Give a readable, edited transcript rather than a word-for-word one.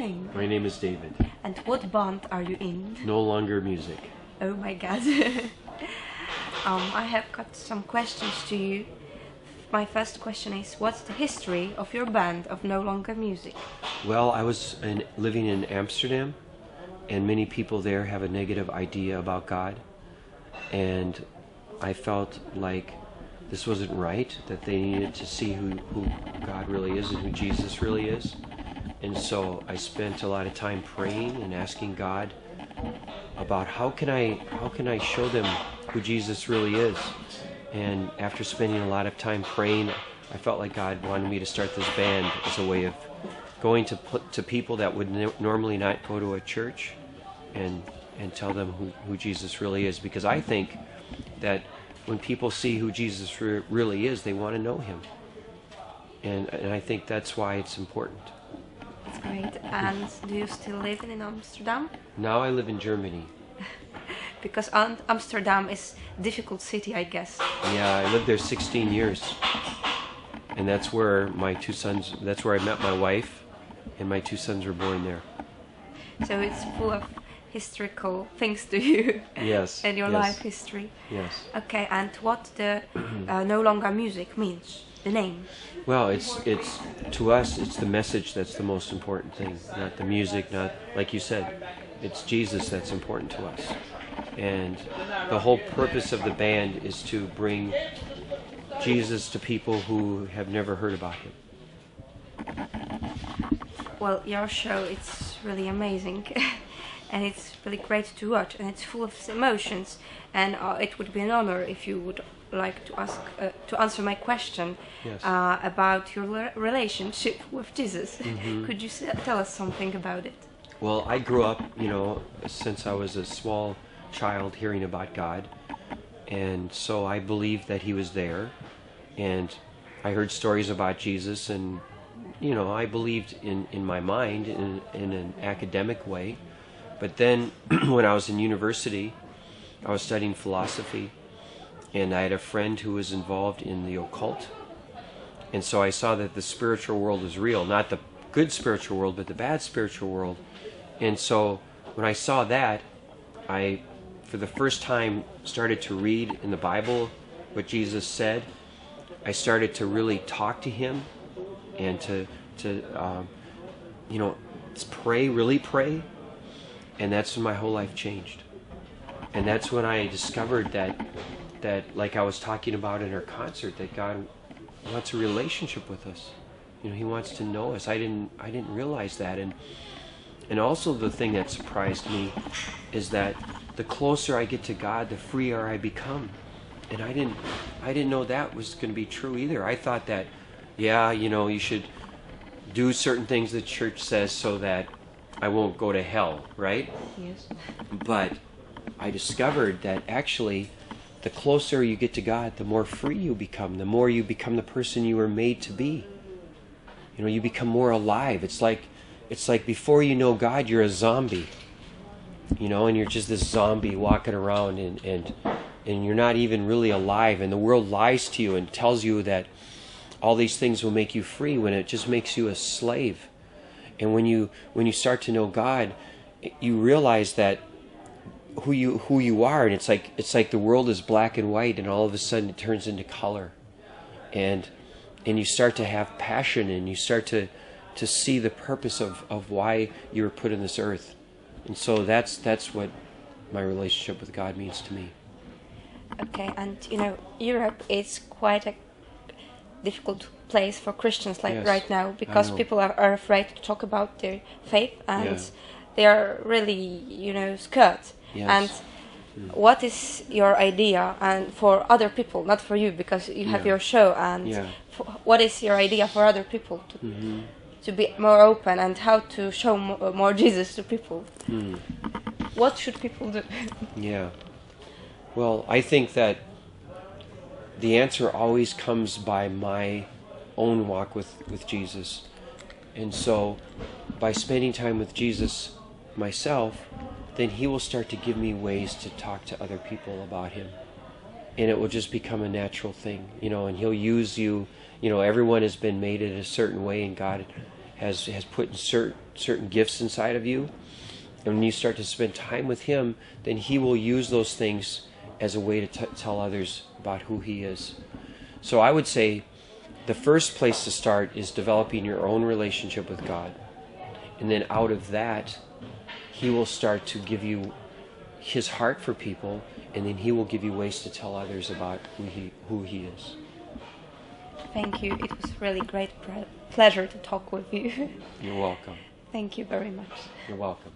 name? My name is David. And what band are you in? No Longer Music. Oh my god. I have got some questions to you. My first question is, what's the history of your band of No Longer Music? Well, I was living in Amsterdam, and many people there have a negative idea about God. And I felt like this wasn't right, that they needed to see who God really is and who Jesus really is. And so I spent a lot of time praying and asking God about how can I show them who Jesus really is. And after spending a lot of time praying, I felt like God wanted me to start this band as a way of going to people that would normally not go to a church and tell them who Jesus really is. Because I think that when people see who Jesus really is, they want to know him. And I think that's why it's important. That's great. And do you still live in Amsterdam? Now I live in Germany. Because Amsterdam is a difficult city, I guess. Yeah, I lived there 16 years. And that's where that's where I met my wife, and my 2 sons were born there. So it's full of historical things to you. Yes. And your life history. Yes. Okay, and what the No Longer Music means, the name? Well, it's to us, it's the message that's the most important thing, not the music, not, like you said, it's Jesus that's important to us. And the whole purpose of the band is to bring Jesus to people who have never heard about him. Well, your show, it's really amazing. And it's really great to watch, and it's full of emotions. And it would be an honor if you would like to answer my question. Yes. About your relationship with Jesus. Mm-hmm. Could you tell us something about it? Well, I grew up, since I was a small child, hearing about God, and so I believed that he was there, and I heard stories about Jesus, and I believed in my mind in an academic way. But then when I was in university, I was studying philosophy, and I had a friend who was involved in the occult, and so I saw that the spiritual world is real, not the good spiritual world, but the bad spiritual world. And so when I saw that, I, for the first time, started to read in the Bible what Jesus said. I started to really talk to him and to pray, really pray. And that's when my whole life changed. And that's when I discovered that like I was talking about in our concert, that God wants a relationship with us. He wants to know us. I didn't realize that. And also the thing that surprised me is that the closer I get to God, the freer I become. And I didn't know that was going to be true either. I thought that, you should do certain things the church says so that I won't go to hell, right? Yes. But I discovered that actually the closer you get to God, the more free you become, the more you become the person you were made to be. You become more alive. It's like before you know God, you're a zombie. And you're just this zombie walking around and you're not even really alive, and the world lies to you and tells you that all these things will make you free when it just makes you a slave. And when you start to know God, you realize that who you are, and it's like the world is black and white, and all of a sudden it turns into color, and you start to have passion, and you start to see the purpose of why you were put in this earth. And so that's what my relationship with God means to me. Okay, and Europe is quite a difficult place for Christians right now, because people are afraid to talk about their faith, and they are really scared. Yes. And what is your idea and for other people, not for you because you have your show, and what is your idea for other people to be more open, and how to show more Jesus to people? What should people do? Well, I think that the answer always comes by my own walk with Jesus. And so by spending time with Jesus myself, then he will start to give me ways to talk to other people about him. And it will just become a natural thing, and he'll use you. Everyone has been made in a certain way, and God has put in certain gifts inside of you. And when you start to spend time with Him, then He will use those things as a way to tell others about who He is. So I would say the first place to start is developing your own relationship with God. And then out of that, He will start to give you His heart for people, and then He will give you ways to tell others about who He is. Thank you. It was really great pleasure to talk with you. You're welcome. Thank you very much. You're welcome.